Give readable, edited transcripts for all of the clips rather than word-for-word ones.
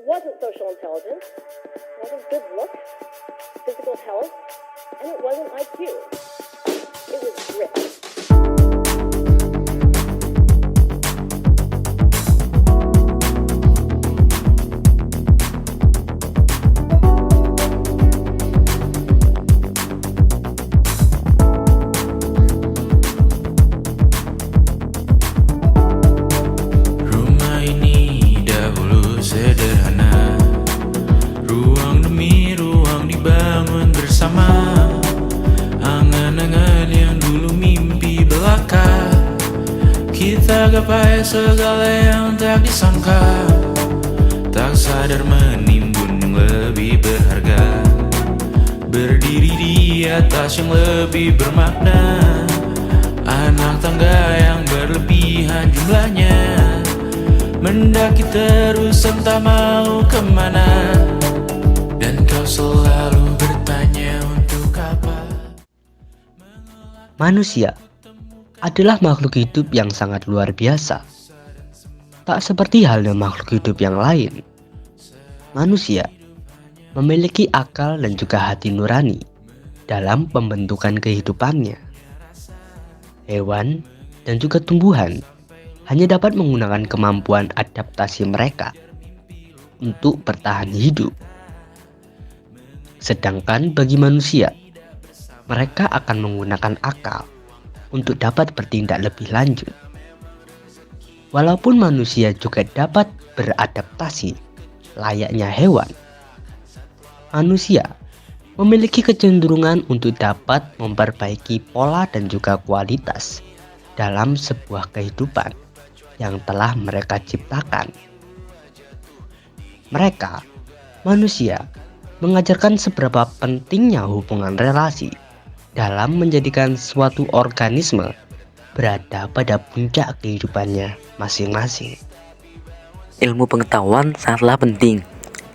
wasn't social intelligence, it wasn't good looks, physical health, and it wasn't IQ. It was grit. Rumah ini dahulu sederhana, ruang demi ruang dibangun bersama. Angan-angan yang dulu mimpi belaka, kita gapai segala yang tak disangka. Tak sadar menimbun yang lebih berharga, berdiri di atas yang lebih bermakna. Anak tangga yang berlebihan jumlahnya, mendaki terus entah mau kemana. Dan kau selalu bertanya untuk apa. Manusia adalah makhluk hidup yang sangat luar biasa. Tak seperti halnya makhluk hidup yang lain, manusia memiliki akal dan juga hati nurani dalam pembentukan kehidupannya. Hewan dan juga tumbuhan hanya dapat menggunakan kemampuan adaptasi mereka untuk bertahan hidup. Sedangkan bagi manusia, mereka akan menggunakan akal untuk dapat bertindak lebih lanjut. Walaupun manusia juga dapat beradaptasi layaknya hewan, manusia memiliki kecenderungan untuk dapat memperbaiki pola dan juga kualitas dalam sebuah kehidupan yang telah mereka ciptakan. Mereka, manusia, mengajarkan seberapa pentingnya hubungan relasi dalam menjadikan suatu organisme berada pada puncak kehidupannya masing-masing. Ilmu pengetahuan sangatlah penting,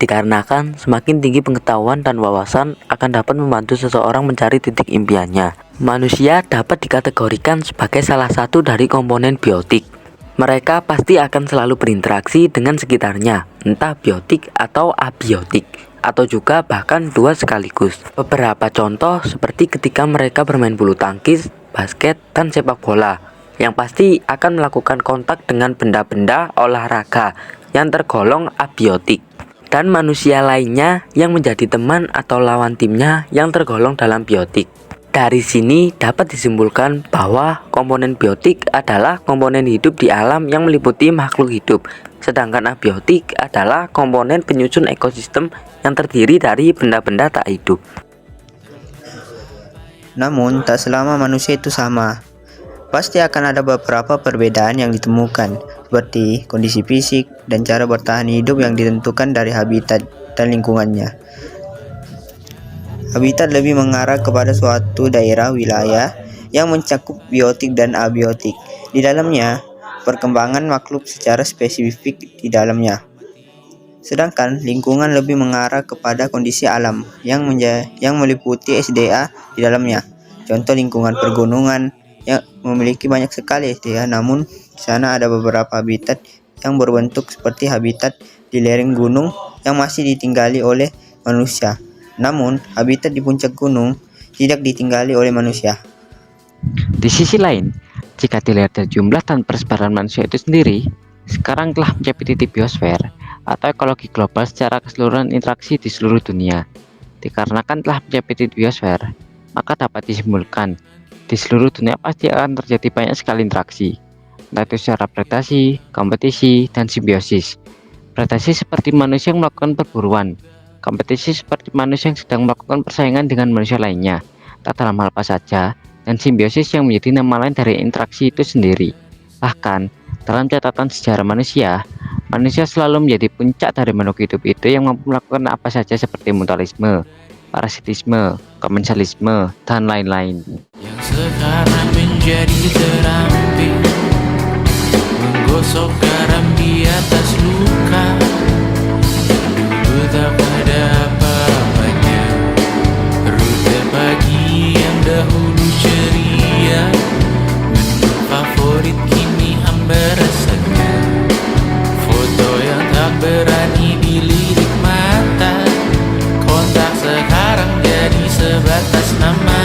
dikarenakan semakin tinggi pengetahuan dan wawasan akan dapat membantu seseorang mencari titik impiannya. Manusia dapat dikategorikan sebagai salah satu dari komponen biotik. Mereka pasti akan selalu berinteraksi dengan sekitarnya, entah biotik atau abiotik, atau juga bahkan dua sekaligus. Beberapa contoh seperti ketika mereka bermain bulu tangkis, basket, dan sepak bola, yang pasti akan melakukan kontak dengan benda-benda olahraga yang tergolong abiotik, dan manusia lainnya yang menjadi teman atau lawan timnya yang tergolong dalam biotik. Dari sini dapat disimpulkan bahwa komponen biotik adalah komponen hidup di alam yang meliputi makhluk hidup, sedangkan abiotik adalah komponen penyusun ekosistem yang terdiri dari benda-benda tak hidup. Namun, tak selama manusia itu sama. Pasti akan ada beberapa perbedaan yang ditemukan, seperti kondisi fisik dan cara bertahan hidup yang ditentukan dari habitat dan lingkungannya. Habitat lebih mengarah kepada suatu daerah wilayah yang mencakup biotik dan abiotik. Di dalamnya, perkembangan makhluk secara spesifik di dalamnya. Sedangkan lingkungan lebih mengarah kepada kondisi alam yang meliputi SDA di dalamnya. Contoh lingkungan pergunungan yang memiliki banyak sekali SDA, namun di sana ada beberapa habitat yang berbentuk seperti habitat di lereng gunung yang masih ditinggali oleh manusia. Namun, habitat di puncak gunung tidak ditinggali oleh manusia. Di sisi lain, jika dilihat dari jumlah dan persebaran manusia itu sendiri, sekarang telah mencapai titik biosfer atau ekologi global secara keseluruhan interaksi di seluruh dunia. Dikarenakan telah mencapai titik biosfer, maka dapat disimpulkan di seluruh dunia pasti akan terjadi banyak sekali interaksi, entah itu secara predasi, kompetisi, dan simbiosis. Predasi seperti manusia yang melakukan perburuan, kompetisi seperti manusia yang sedang melakukan persaingan dengan manusia lainnya, tak dalam hal apa saja, dan simbiosis yang menjadi nama lain dari interaksi itu sendiri. Bahkan, dalam catatan sejarah manusia selalu menjadi puncak dari makhluk hidup itu yang mampu melakukan apa saja seperti mutualisme, parasitisme, komensalisme, dan lain-lain. Yang sekarang menjadi terampil, menggosok garam di atas luka. Dulu tak ada apa-apanya, rute pagi yang dahulu ceria, menu favorit kini hambar rasanya, foto yang tak berani dilihat. atas nama